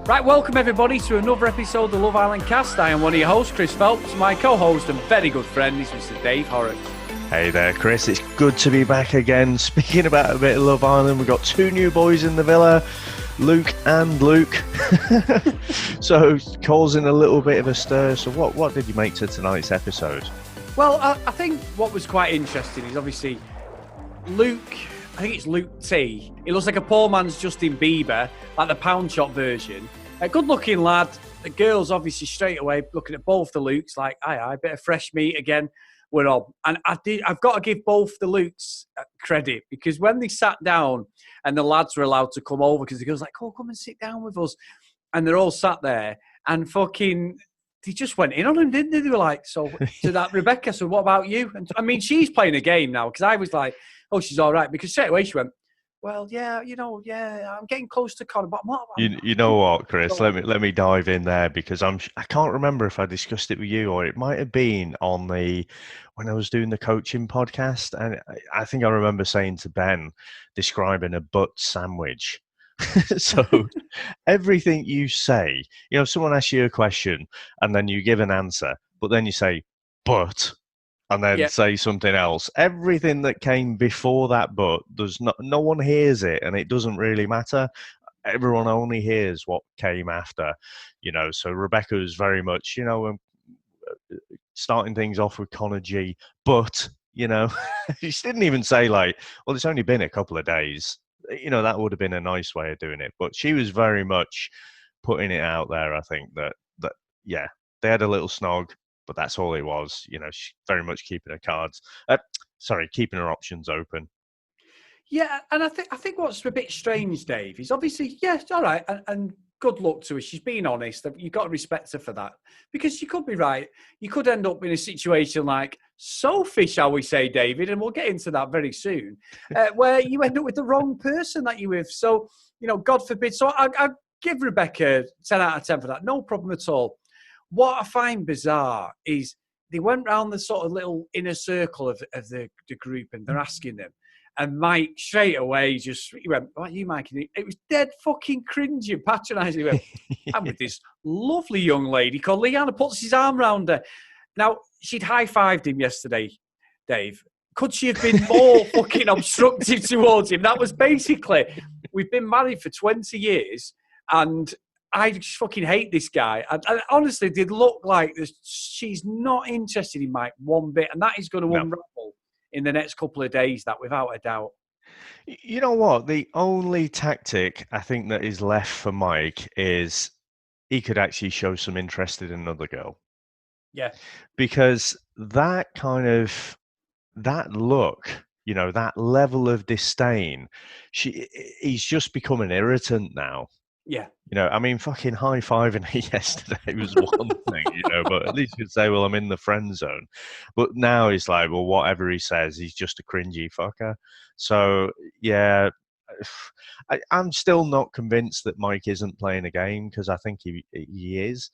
Right, welcome everybody to another episode of the Love Island Cast. I am one of your hosts, Chris Phelps. My co-host and very good friend is Mr. Dave Horrocks. Hey there, Chris. It's good to be back again. Speaking about a bit of Love Island, we've got two new boys in the villa, Luke and Luke. So, causing a little bit of a stir. So, what did you make to tonight's episode? Well, I think what was quite interesting is obviously Luke, I think it's Luke T. He looks like a poor man's Justin Bieber, like the pound shop version. A good-looking lad. The girls obviously straight away looking at both the Lukes like, aye, bit of fresh meat again. We're on. And I've got to give both the Lukes credit because when they sat down and the lads were allowed to come over, because the girls like, oh, come and sit down with us. And they're all sat there and fucking, they just went in on him, didn't they? They were like, so to that Rebecca, so what about you? And I mean, she's playing a game now because I was like, oh, she's all right. Because straight away she went, well, yeah, I'm getting close to Connor, but I'm not. You know what, Chris? Let me dive in there because I can't remember if I discussed it with you or it might have been on when I was doing the coaching podcast, and I think I remember saying to Ben, describing a butt sandwich. So everything you say, if someone asks you a question and then you give an answer, but then you say but. And then say something else. Everything that came before that but no one hears it, and it doesn't really matter. Everyone only hears what came after, So Rebecca was very much, starting things off with Connor G, but she didn't even say like, well, it's only been a couple of days. That would have been a nice way of doing it, but she was very much putting it out there. I think that they had a little snog. But that's all it was. She's very much keeping her cards. Keeping her options open. Yeah, and I think what's a bit strange, Dave, is obviously, yes, all right, and good luck to her. She's being honest. You've got to respect her for that. Because you could be right. You could end up in a situation like Sophie, shall we say, David, and we'll get into that very soon, where you end up with the wrong person that you're with. So, God forbid. So I'll give Rebecca 10 out of 10 for that. No problem at all. What I find bizarre is they went round the sort of little inner circle of the group and they're asking them. And Mike straight away he went, what are you, Mike? And it was dead fucking cringy and patronising. He went, I'm with this lovely young lady called Leanna, puts his arm round her. Now, she'd high-fived him yesterday, Dave. Could she have been more fucking obstructive towards him? That was basically, we've been married for 20 years and I just fucking hate this guy. And honestly, they look like she's not interested in Mike one bit. And that is going to unravel in the next couple of days, that without a doubt. You know what? The only tactic I think that is left for Mike is he could actually show some interest in another girl. Yeah. Because that look, that level of disdain, he's just become an irritant now. Yeah. Fucking high-fiving her yesterday was one thing, but at least you'd say, well, I'm in the friend zone. But now he's like, well, whatever he says, he's just a cringy fucker. So, yeah, I'm still not convinced that Mike isn't playing a game because I think he is.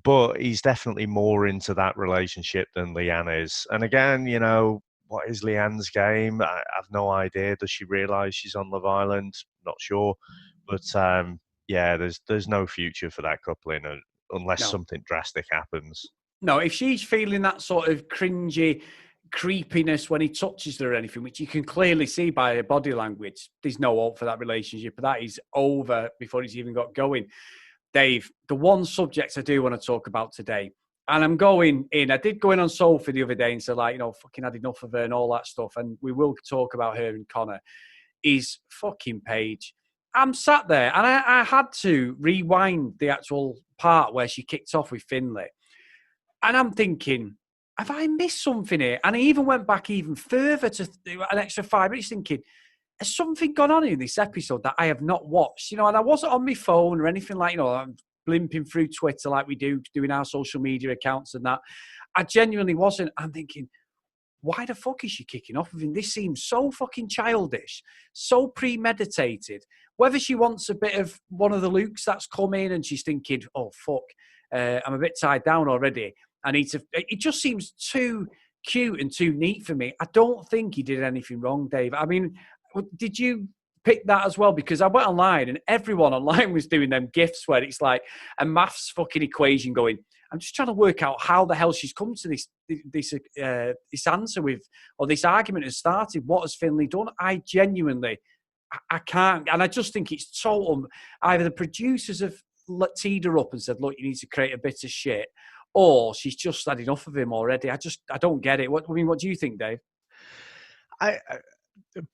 But he's definitely more into that relationship than Leanne is. And again, what is Leanne's game? I have no idea. Does she realise she's on Love Island? Not sure. But, yeah, there's no future for that couple unless something drastic happens. No, if she's feeling that sort of cringy creepiness when he touches her or anything, which you can clearly see by her body language, there's no hope for that relationship. But that is over before he's even got going. Dave, the one subject I do want to talk about today, and I'm going in, I did go in on Sophie the other day and say, fucking had enough of her and all that stuff, and we will talk about her and Connor, is fucking Paige. I'm sat there and I had to rewind the actual part where she kicked off with Finley. And I'm thinking, have I missed something here? And I even went back even further to an extra 5 minutes thinking, has something gone on in this episode that I have not watched? And I wasn't on my phone or anything like, I'm blimping through Twitter like we do, doing our social media accounts and that. I genuinely wasn't. I'm thinking, why the fuck is she kicking off with him? This seems so fucking childish, so premeditated. Whether she wants a bit of one of the Lukes that's come in and she's thinking, oh, fuck, I'm a bit tied down already. I need to... It just seems too cute and too neat for me. I don't think he did anything wrong, Dave. I mean, did you pick that as well? Because I went online and everyone online was doing them gifs where it's like a maths fucking equation going, I'm just trying to work out how the hell she's come to this answer with, or this argument has started. What has Finley done? I genuinely, I can't. And I just think it's total, either the producers have teed her up and said, look, you need to create a bit of shit, or she's just had enough of him already. I don't get it. What do you think, Dave?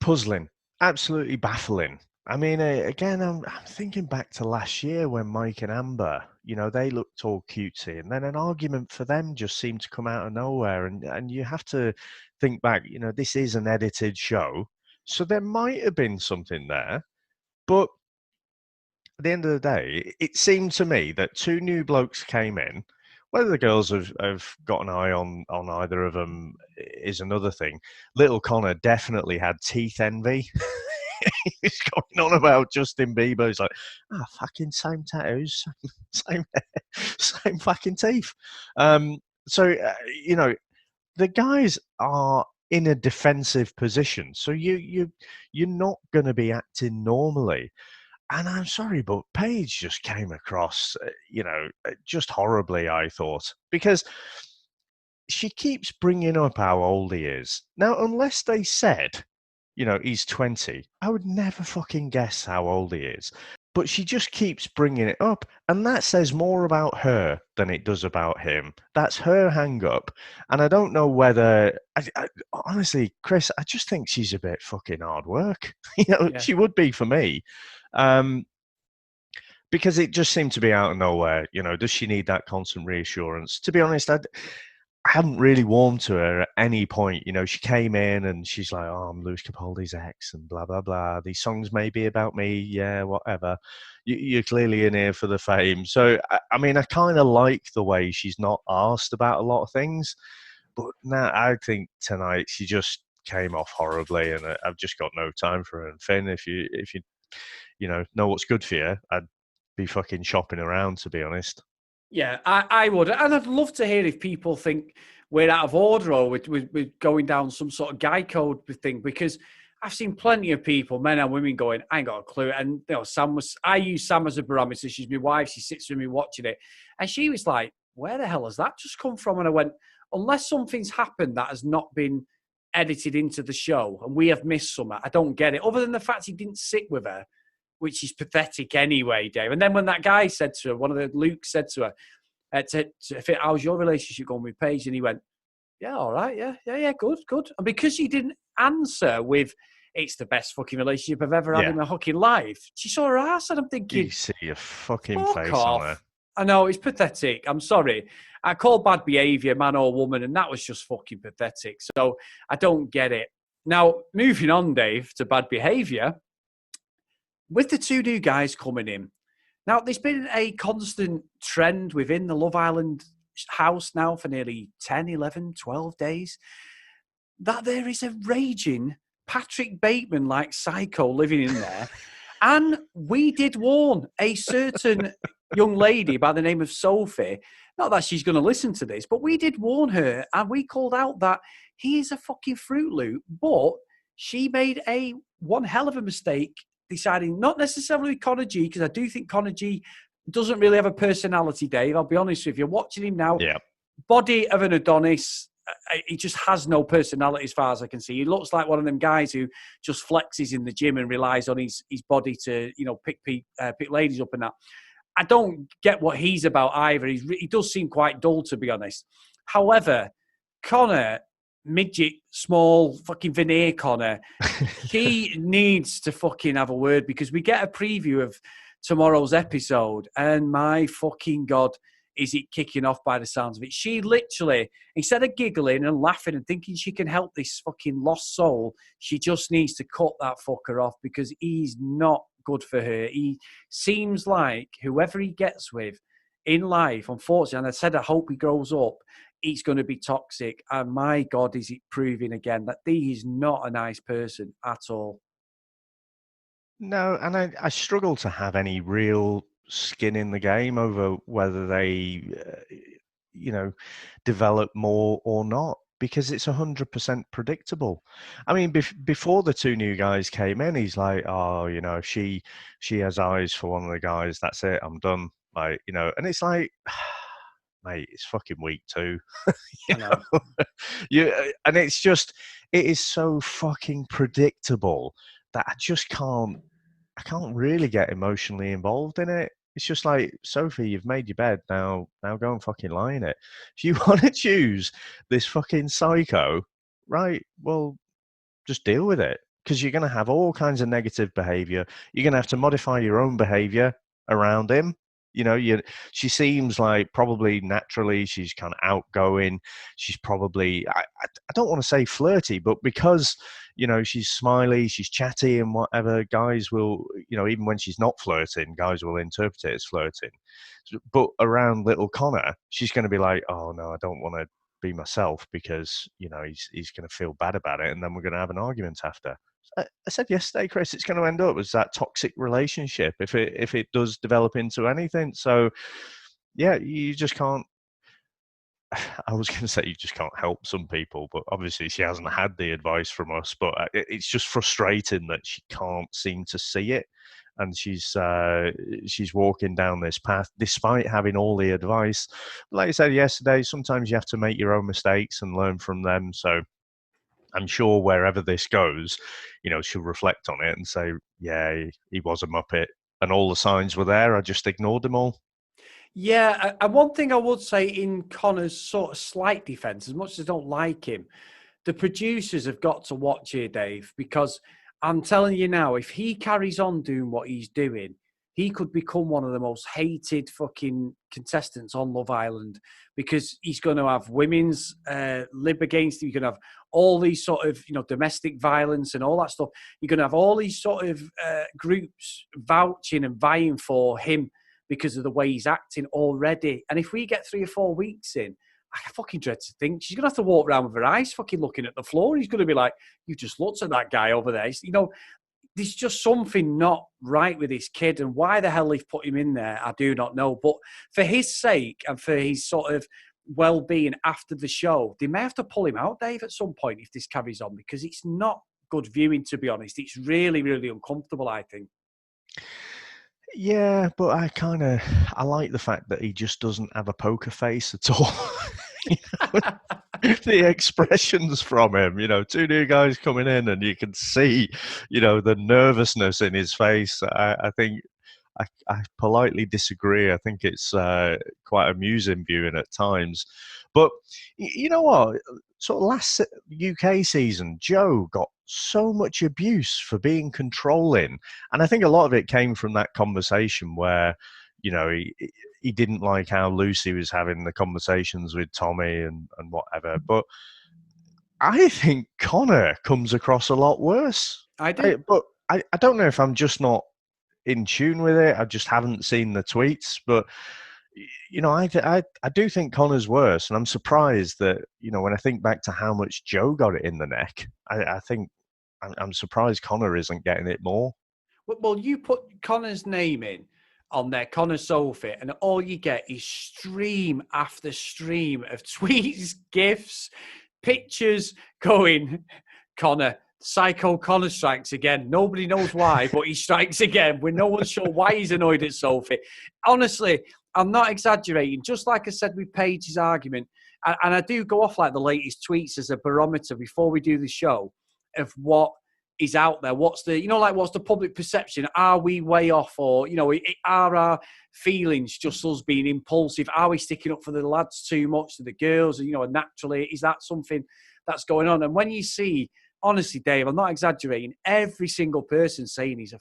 Puzzling, absolutely baffling. I mean, again, I'm thinking back to last year when Mike and Amber, they looked all cutesy, and then an argument for them just seemed to come out of nowhere. And you have to think back, this is an edited show, so there might have been something there. But at the end of the day, it seemed to me that two new blokes came in. Whether the girls have got an eye on either of them is another thing. Little Connor definitely had teeth envy. He's going on about Justin Bieber. He's like, fucking same tattoos, same fucking teeth. So the guys are in a defensive position. So you're not going to be acting normally. And I'm sorry, but Paige just came across, just horribly, I thought, because she keeps bringing up how old he is. Now, unless they said, he's 20, I would never fucking guess how old he is. But she just keeps bringing it up, and that says more about her than it does about him. That's her hang-up. And I don't know whether... honestly, Chris, I just think she's a bit fucking hard work. She would be for me. Because it just seemed to be out of nowhere. Does she need that constant reassurance? To be honest, I haven't really warmed to her at any point. She came in and she's like, oh, I'm Lewis Capaldi's ex and blah, blah, blah. These songs may be about me. Yeah, whatever. You're clearly in here for the fame. So, I mean, I kind of like the way she's not asked about a lot of things. But now I think tonight she just came off horribly, and I've just got no time for her. And Finn, if you know what's good for you, I'd be fucking shopping around, to be honest. Yeah, I would. And I'd love to hear if people think we're out of order or we're going down some sort of guy code thing, because I've seen plenty of people, men and women, going, I ain't got a clue. And I use Sam as a barometer. She's my wife. She sits with me watching it. And she was like, where the hell has that just come from? And I went, unless something's happened that has not been edited into the show and we have missed something, I don't get it. Other than the fact he didn't sit with her, which is pathetic anyway, Dave. And then when that guy said to her, one of the Luke said to her, how's your relationship going with Paige? And he went, yeah, all right, yeah, good. And because she didn't answer with, it's the best fucking relationship I've ever had in my fucking life, she saw her ass, and I'm thinking, you see your fucking face off. on her. I know, it's pathetic. I'm sorry. I call bad behaviour, man or woman, and that was just fucking pathetic. So I don't get it. Now, moving on, Dave, to bad behaviour, with the two new guys coming in. Now, there's been a constant trend within the Love Island house now for nearly 10, 11, 12 days that there is a raging Patrick Bateman-like psycho living in there. And we did warn a certain young lady by the name of Sophie, not that she's going to listen to this, but we did warn her, and we called out that he is a fucking Fruit Loop, but she made one hell of a mistake deciding not necessarily Connor G, because I do think Connor G doesn't really have a personality, Dave. I'll be honest with you. Watching him now, body of an Adonis, he just has no personality as far as I can see. He looks like one of them guys who just flexes in the gym and relies on his body to, pick ladies up and that. I don't get what he's about either. He does seem quite dull, to be honest. However, Connor, midget, small, fucking veneer Connor, he needs to fucking have a word, because we get a preview of tomorrow's episode, and my fucking God, is it kicking off by the sounds of it. She literally, instead of giggling and laughing and thinking she can help this fucking lost soul, she just needs to cut that fucker off, because he's not good for her. He seems like whoever he gets with in life, unfortunately, and I said I hope he grows up, it's going to be toxic. And my God, is it proving again that Dee is not a nice person at all. No, and I struggle to have any real skin in the game over whether they, develop more or not, because it's 100% predictable. I mean, before the two new guys came in, he's like, oh, if she has eyes for one of the guys, that's it, I'm done. Like, and it's like, mate, it's fucking week 2. I know. And it's just, it is so fucking predictable that I can't really get emotionally involved in it. It's just like, Sophie, you've made your bed, now go and fucking lie in it. If you want to choose this fucking psycho, right, well, just deal with it, because you're going to have all kinds of negative behavior. You're going to have to modify your own behavior around him. She seems like, probably naturally, she's kind of outgoing. She's probably, I don't want to say flirty, but because, she's smiley, she's chatty and whatever, guys will, even when she's not flirting, guys will interpret it as flirting. But around little Connor, she's going to be like, oh no, I don't want to be myself, because he's going to feel bad about it, and then we're going to have an argument after. I said yesterday, Chris, it's going to end up as that toxic relationship if it does develop into anything. So yeah, you just can't. I was going to say you just can't help some people, but obviously she hasn't had the advice from us. But it's just frustrating that she can't seem to see it, and she's walking down this path despite having all the advice. Like I said yesterday, sometimes you have to make your own mistakes and learn from them. So I'm sure wherever this goes, she'll reflect on it and say, yeah, he was a muppet, and all the signs were there. I just ignored them all. Yeah, and one thing I would say in Connor's sort of slight defence, as much as I don't like him, the producers have got to watch here, Dave, because I'm telling you now, if he carries on doing what he's doing, he could become one of the most hated fucking contestants on Love Island, because he's going to have women's lib against him. You're going to have all these sort of, domestic violence and all that stuff. You're going to have all these sort of groups vouching and vying for him because of the way he's acting already. And if we get 3 or 4 weeks in, I fucking dread to think she's going to have to walk around with her eyes fucking looking at the floor. He's going to be like, you just looked at that guy over there. There's just something not right with this kid. And why the hell they've put him in there, I do not know. But for his sake and for his sort of well-being after the show, they may have to pull him out, Dave, at some point if this carries on, because it's not good viewing, to be honest. It's really, really uncomfortable, I think. Yeah, but I like the fact that he just doesn't have a poker face at all. The expressions from him, 2 new guys coming in, and you can see, the nervousness in his face. I think I politely disagree. I think it's quite amusing viewing at times. But you know what? Sort of last UK season, Joe got so much abuse for being controlling. And I think a lot of it came from that conversation where, he didn't like how Lucy was having the conversations with Tommy and whatever. But I think Connor comes across a lot worse. I do. I don't know if I'm just not in tune with it. I just haven't seen the tweets, but I do think Connor's worse, and I'm surprised that when I think back to how much Joe got it in the neck, I think I'm surprised Connor isn't getting it more. Well, you put Connor's name in on there, Connor Sophie, and all you get is stream after stream of tweets, gifs, pictures going, Connor. Psycho Connor strikes again. Nobody knows why, but he strikes again. We're no one sure why he's annoyed at Sophie. Honestly, I'm not exaggerating. Just like I said with Paige's argument, and I do go off like the latest tweets as a barometer before we do the show of what is out there. What's the public perception? Are we way off, or are our feelings just us being impulsive? Are we sticking up for the lads too much to the girls? Naturally, is that something that's going on? And when you see, honestly, Dave, I'm not exaggerating, every single person saying he's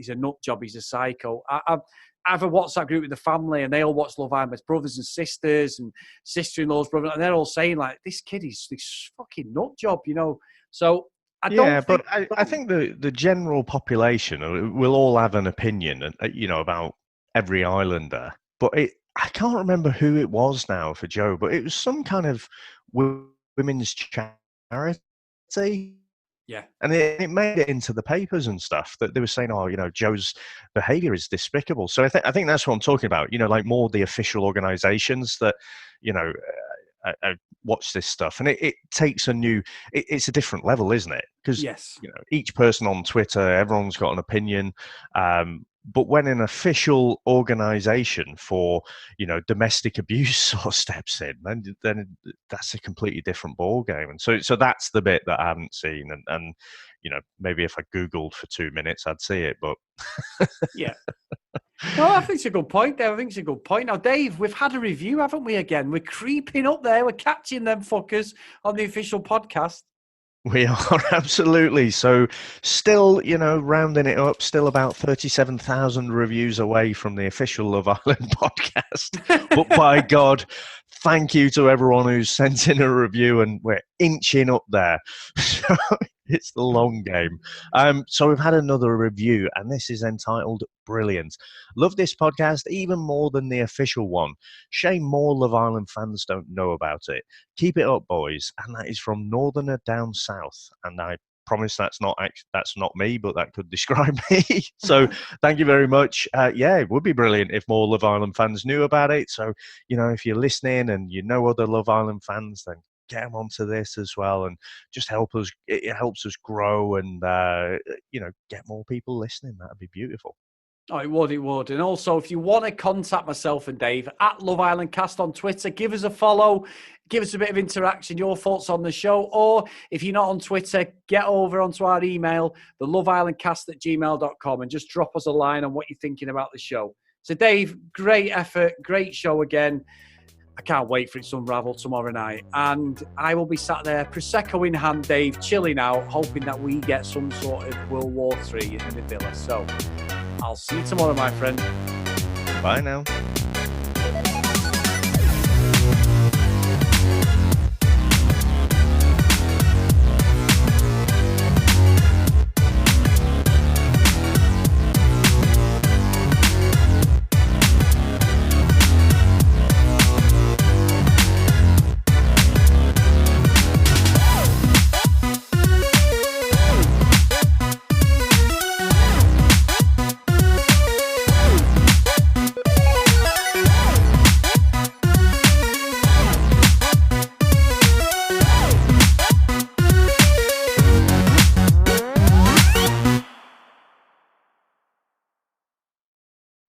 a nut job, he's a psycho. I have a WhatsApp group with the family, and they all watch Love Island, brothers and sisters and sister-in-law's brother, and they're all saying like, this kid is this fucking nut job, So I think the general population will all have an opinion, about every Islander. But I can't remember who it was now for Joe, but it was some kind of women's charity. Yeah. And it made it into the papers and stuff that they were saying, oh, Joe's behavior is despicable. So I think that's what I'm talking about, like more the official organizations that, watch this stuff. And it takes it's a different level, isn't it? Because, Yes. each person on Twitter, everyone's got an opinion. But when an official organization for, domestic abuse sort of steps in, then that's a completely different ball game. And so that's the bit that I haven't seen. And maybe if I Googled for 2 minutes, I'd see it. But yeah. No, I think it's a good point there. I think it's a good point. Now, Dave, we've had a review, haven't we, again? We're creeping up there. We're catching them fuckers on the official podcast. We are, absolutely. So still, rounding it up, still about 37,000 reviews away from the official Love Island podcast. But by God, thank you to everyone who's sent in a review, and we're inching up there. So it's the long game. So we've had another review, and this is entitled Brilliant. Love this podcast even more than the official one. Shame more Love Island fans don't know about it. Keep it up, boys. And that is from Northerner Down South. And I promise that's not me, but that could describe me. So thank you very much. It would be brilliant if more Love Island fans knew about it. So, if you're listening and other Love Island fans, then get them onto this as well, and just help us. It helps us grow and, get more people listening. That'd be beautiful. Oh, it would. And also, if you want to contact myself and Dave at Love Island Cast on Twitter, give us a follow, give us a bit of interaction, your thoughts on the show. Or if you're not on Twitter, get over onto our email, the loveislandcast@gmail.com, and just drop us a line on what you're thinking about the show. So, Dave, great effort, great show again. I can't wait for it to unravel tomorrow night. And I will be sat there, Prosecco in hand, Dave, chilling out, hoping that we get some sort of World War III in the villa. So I'll see you tomorrow, my friend. Bye now.